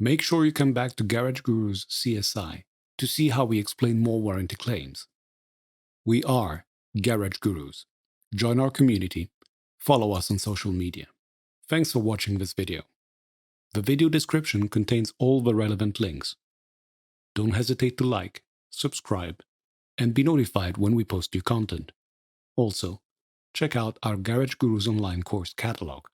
Make sure you come back to Garage Guru's CSI to see how we explain more warranty claims. We are Garage Gurus. Join our community. Follow us on social media. Thanks for watching this video. The video description contains all the relevant links. Don't hesitate to like, subscribe, and be notified when we post new content. Also, check out our Garage Gurus online course catalog.